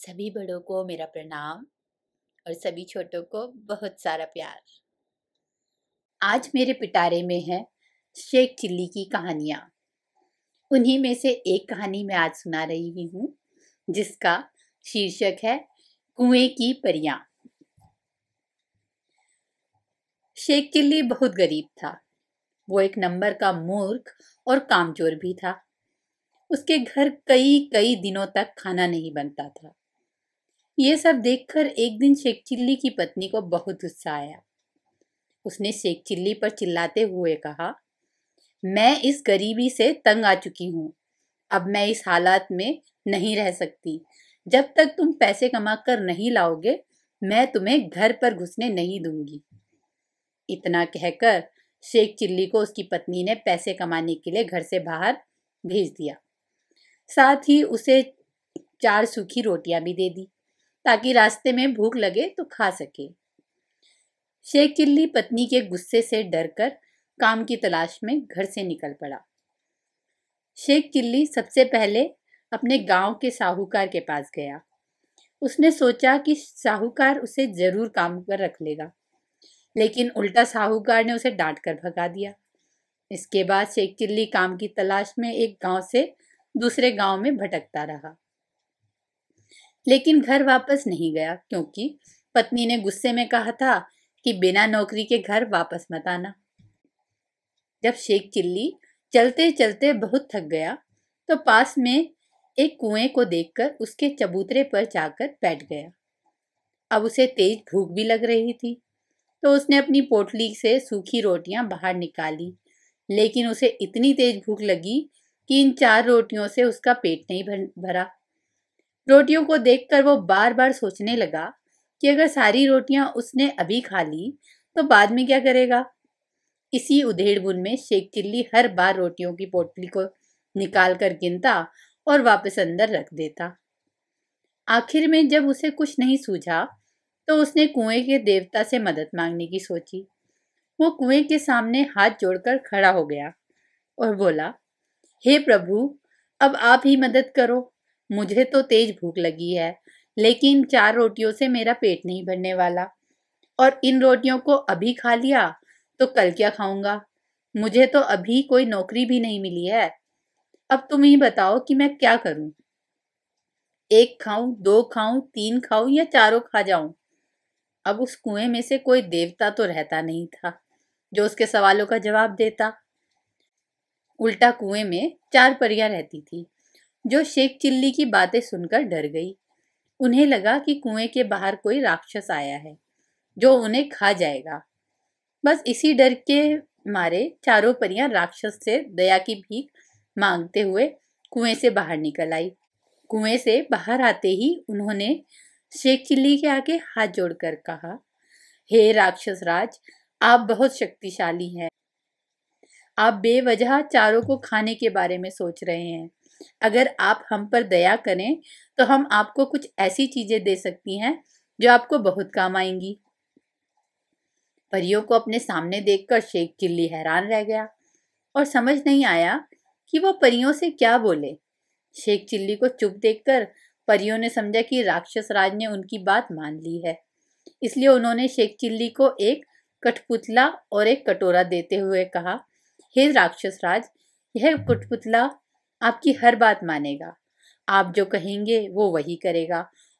सभी बड़ों को मेरा प्रणाम और सभी छोटों को बहुत सारा प्यार। आज मेरे पिटारे में है शेख चिल्ली की कहानियाँ। उन्हीं में से एक कहानी मैं आज सुना रही हूँ जिसका शीर्षक है कुएं की परियां। शेख चिल्ली बहुत गरीब था। वो एक नंबर का मूर्ख और कामचोर भी था। उसके घर कई कई दिनों तक खाना नहीं बनता था। ये सब देखकर एक दिन शेख चिल्ली की पत्नी को बहुत गुस्सा आया। उसने शेख चिल्ली पर चिल्लाते हुए कहा, मैं इस गरीबी से तंग आ चुकी हूँ। अब मैं इस हालात में नहीं रह सकती। जब तक तुम पैसे कमा कर नहीं लाओगे, मैं तुम्हें घर पर घुसने नहीं दूंगी। इतना कहकर शेख चिल्ली को उसकी पत्नी ने पैसे कमाने के लिए घर से बाहर भेज दिया। साथ ही उसे 4 सूखी रोटियां भी दे दी ताकि रास्ते में भूख लगे तो खा सके। शेख चिल्ली पत्नी के गुस्से से डरकर काम की तलाश में घर से निकल पड़ा। शेख चिल्ली सबसे पहले अपने गांव के साहूकार के पास गया। उसने सोचा कि साहूकार उसे जरूर काम पर रख लेगा, लेकिन उल्टा साहूकार ने उसे डांट कर भगा दिया। इसके बाद शेख चिल्ली काम की तलाश में एक गांव से दूसरे गांव में भटकता रहा, लेकिन घर वापस नहीं गया क्योंकि पत्नी ने गुस्से में कहा था कि बिना नौकरी के घर वापस मत आना। जब शेख चिल्ली चलते चलते बहुत थक गया तो पास में एक कुएं को देखकर उसके चबूतरे पर जाकर बैठ गया। अब उसे तेज भूख भी लग रही थी, तो उसने अपनी पोटली से सूखी रोटियां बाहर निकाली, लेकिन उसे इतनी तेज भूख लगी कि इन 4 रोटियों से उसका पेट नहीं भरा। रोटियों को देखकर वो बार बार सोचने लगा कि अगर सारी रोटियां उसने अभी खा ली तो बाद में क्या करेगा। इसी उधेड़-बुन में शेख चिल्ली हर बार रोटियों की पोटली को निकाल कर गिनता और वापस अंदर रख देता। आखिर में जब उसे कुछ नहीं सूझा तो उसने कुएं के देवता से मदद मांगने की सोची। वो कुएं के सामने हाथ जोड़कर खड़ा हो गया और बोला, हे प्रभु, अब आप ही मदद करो। मुझे तो तेज भूख लगी है, लेकिन 4 रोटियों से मेरा पेट नहीं भरने वाला, और इन रोटियों को अभी खा लिया तो कल क्या खाऊंगा। मुझे तो अभी कोई नौकरी भी नहीं मिली है। अब तुम ही बताओ कि मैं क्या करूं। 1 खाऊं, 2 खाऊं, 3 खाऊं या चारों खा जाऊं। अब उस कुएं में से कोई देवता तो रहता नहीं था जो उसके सवालों का जवाब देता। उल्टा कुएं में 4 परियां रहती थी जो शेख चिल्ली की बातें सुनकर डर गई। उन्हें लगा कि कुएं के बाहर कोई राक्षस आया है जो उन्हें खा जाएगा। बस इसी डर के मारे चारों परियां राक्षस से दया की भीख मांगते हुए कुएं से बाहर निकल आई। कुएं से बाहर आते ही उन्होंने शेख चिल्ली के आगे हाथ जोड़कर कहा, हे राक्षस राज, आप बहुत शक्तिशाली हैं। आप बेवजह चारों को खाने के बारे में सोच रहे हैं। अगर आप हम पर दया करें तो हम आपको कुछ ऐसी चीजें दे सकती हैं जो आपको बहुत काम आएंगी। परियों को अपने सामने देखकर शेख चिल्ली हैरान रह गया और समझ नहीं आया कि वो परियों से क्या बोले। शेख चिल्ली को चुप देखकर परियों ने समझा कि राक्षस राज ने उनकी बात मान ली है। इसलिए उन्होंने शेख चिल्ली को एक कठपुतला और एक कटोरा देते हुए कहा, हे राक्षस राज, यह कठपुतला आपकी हर बात मानेगा। आप जो कहेंगे वो वही करेगा,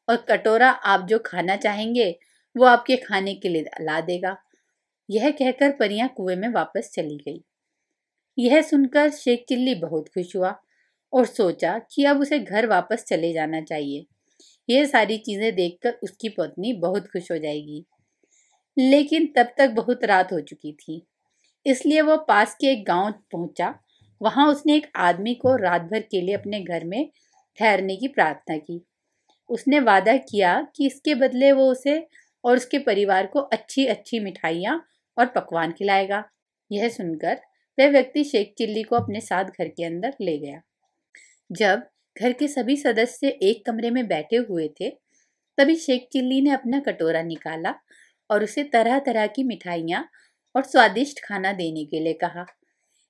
और कटोरा आप जो खाना चाहेंगे वो आपके खाने के लिए ला देगा। यह कहकर परियां कुएं में वापस चली गई। यह सुनकर शेख चिल्ली बहुत खुश हुआ और सोचा कि अब उसे घर वापस चले जाना चाहिए। यह सारी चीजें देखकर उसकी पत्नी बहुत खुश हो जाएगी। लेकिन तब तक बहुत रात हो चुकी थी, इसलिए वो पास के एक गांव पहुंचा। वहां उसने एक आदमी को रात भर के लिए अपने घर में ठहरने की प्रार्थना की। उसने वादा किया कि इसके बदले वो उसे और उसके परिवार को अच्छी अच्छी मिठाइयाँ और पकवान खिलाएगा। यह सुनकर वह व्यक्ति शेख चिल्ली को अपने साथ घर के अंदर ले गया। जब घर के सभी सदस्य एक कमरे में बैठे हुए थे, तभी शेख चिल्ली ने अपना कटोरा निकाला और उसे तरह तरह की मिठाइयाँ और स्वादिष्ट खाना देने के लिए कहा।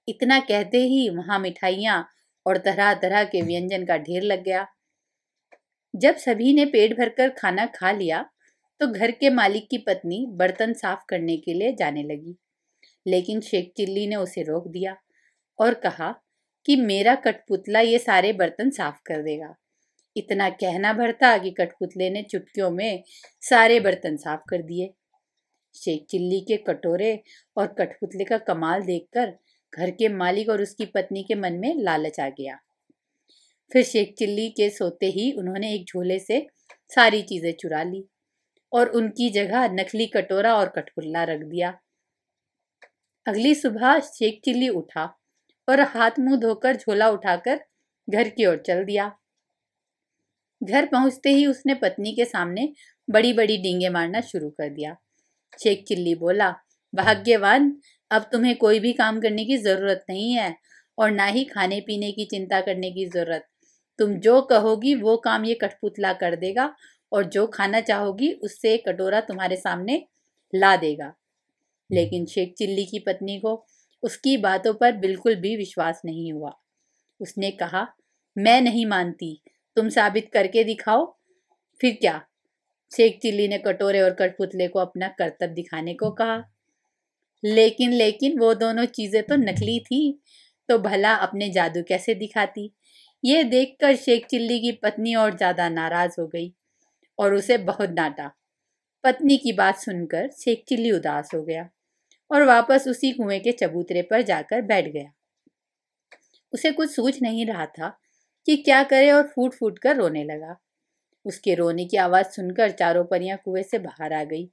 इतना कहते ही वहां मिठाइयाँ और तरह तरह के व्यंजन का ढेर लग गया। जब सभी ने पेट भरकर खाना खा लिया तो घर के मालिक की पत्नी बर्तन साफ करने के लिए जाने लगी, लेकिन शेख चिल्ली ने उसे रोक दिया और कहा कि मेरा कठपुतला ये सारे बर्तन साफ कर देगा। इतना कहना भर था कि कठपुतले ने चुटकियों में सारे बर्तन साफ कर दिए। शेख चिल्ली के कटोरे और कठपुतले का कमाल देखकर घर के मालिक और उसकी पत्नी के मन में लालच आ गया। फिर शेख चिल्ली के सोते ही उन्होंने एक झोले से सारी चीजें चुरा ली और उनकी जगह नकली कटोरा और कठपुतला रख दिया। अगली सुबह शेख चिल्ली उठा और हाथ मुंह धोकर झोला उठाकर घर की ओर चल दिया। घर पहुंचते ही उसने पत्नी के सामने बड़ी बड़ी डींगे मारना शुरू कर दिया। शेख चिल्ली बोला, भाग्यवान, अब तुम्हें कोई भी काम करने की जरूरत नहीं है और ना ही खाने पीने की चिंता करने की जरूरत। तुम जो कहोगी वो काम ये कठपुतला कर देगा और जो खाना चाहोगी उससे एक कटोरा तुम्हारे सामने ला देगा। लेकिन शेख चिल्ली की पत्नी को उसकी बातों पर बिल्कुल भी विश्वास नहीं हुआ। उसने कहा, मैं नहीं मानती, तुम साबित करके दिखाओ। फिर क्या? शेख चिल्ली ने कटोरे और कठपुतले को अपना करतब दिखाने को कहा। लेकिन वो दोनों चीजें तो नकली थी, तो भला अपने जादू कैसे दिखाती? ये देखकर शेख चिल्ली की पत्नी और ज्यादा नाराज हो गई और उसे बहुत डांटा। पत्नी की बात सुनकर शेख चिल्ली उदास हो गया और वापस उसी कुएं के चबूतरे पर जाकर बैठ गया। उसे कुछ सूझ नहीं रहा था कि क्या करे और फूट फूट कर रोने लगा। उसके रोने की आवाज सुनकर चारों परियां कुएं से बाहर आ गई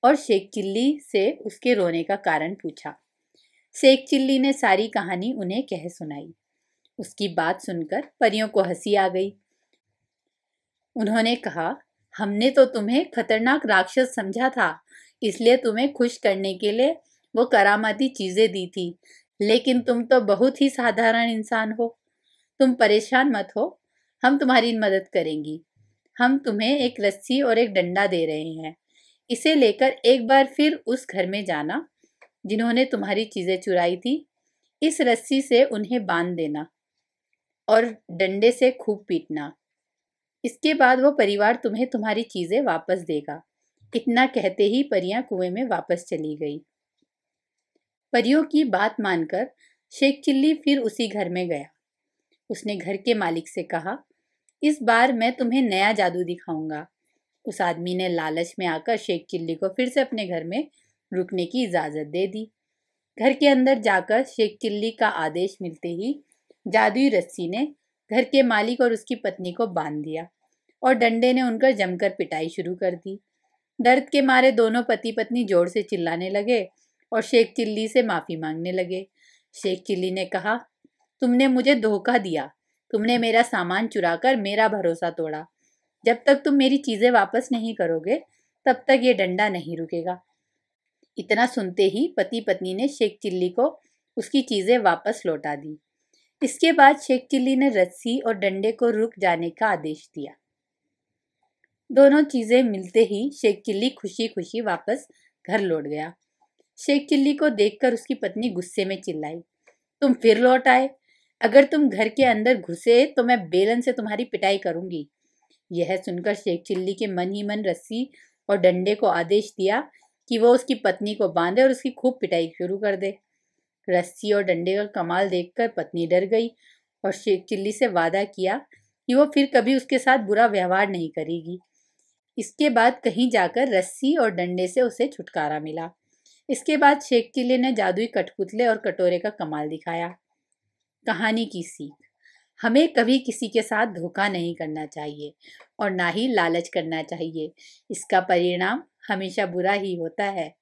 और शेख चिल्ली से उसके रोने का कारण पूछा। शेख चिल्ली ने सारी कहानी उन्हें कह सुनाई। उसकी बात सुनकर परियों को हंसी आ गई। उन्होंने कहा, हमने तो तुम्हें खतरनाक राक्षस समझा था, इसलिए तुम्हें खुश करने के लिए वो करामाती चीजें दी थी, लेकिन तुम तो बहुत ही साधारण इंसान हो। तुम परेशान मत हो, हम तुम्हारी मदद करेंगी। हम तुम्हें एक रस्सी और एक डंडा दे रहे हैं। इसे लेकर एक बार फिर उस घर में जाना जिन्होंने तुम्हारी चीजें चुराई थी। इस रस्सी से उन्हें बांध देना और डंडे से खूब पीटना। इसके बाद वो परिवार तुम्हें तुम्हारी चीजें वापस देगा। इतना कहते ही परियां कुएं में वापस चली गई। परियों की बात मानकर शेख चिल्ली फिर उसी घर में गया। उसने घर के मालिक से कहा, इस बार मैं तुम्हें नया जादू दिखाऊंगा। उस आदमी ने लालच में आकर शेख चिल्ली को फिर से अपने घर में रुकने की इजाजत दे दी। घर के अंदर जाकर शेख चिल्ली का आदेश मिलते ही जादुई रस्सी ने घर के मालिक और उसकी पत्नी को बांध दिया और डंडे ने उनका जमकर पिटाई शुरू कर दी। दर्द के मारे दोनों पति पत्नी जोर से चिल्लाने लगे और शेख चिल्ली से माफी मांगने लगे। शेख चिल्ली ने कहा, तुमने मुझे धोखा दिया। तुमने मेरा सामान चुराकर मेरा भरोसा तोड़ा। जब तक तुम मेरी चीजें वापस नहीं करोगे तब तक ये डंडा नहीं रुकेगा। इतना सुनते ही पति पत्नी ने शेख चिल्ली को उसकी चीजें वापस लौटा दी। इसके बाद शेख चिल्ली ने रस्सी और डंडे को रुक जाने का आदेश दिया। दोनों चीजें मिलते ही शेख चिल्ली खुशी खुशी वापस घर लौट गया। शेख चिल्ली को देखकर उसकी पत्नी गुस्से में चिल्लाई, तुम फिर लौट आए? अगर तुम घर के अंदर घुसे तो मैं बेलन से तुम्हारी पिटाई करूंगी। यह सुनकर शेख चिल्ली के मन ही मन रस्सी और डंडे को आदेश दिया कि वो उसकी पत्नी को बांधे और उसकी खूब पिटाई शुरू कर दे। रस्सी और डंडे का कमाल देखकर पत्नी डर गई और शेख चिल्ली से वादा किया कि वो फिर कभी उसके साथ बुरा व्यवहार नहीं करेगी। इसके बाद कहीं जाकर रस्सी और डंडे से उसे छुटकारा मिला। इसके बाद शेख चिल्ली ने जादुई कठपुतले और कटोरे का कमाल दिखाया। कहानी की सीख, हमें कभी किसी के साथ धोखा नहीं करना चाहिए और ना ही लालच करना चाहिए। इसका परिणाम हमेशा बुरा ही होता है।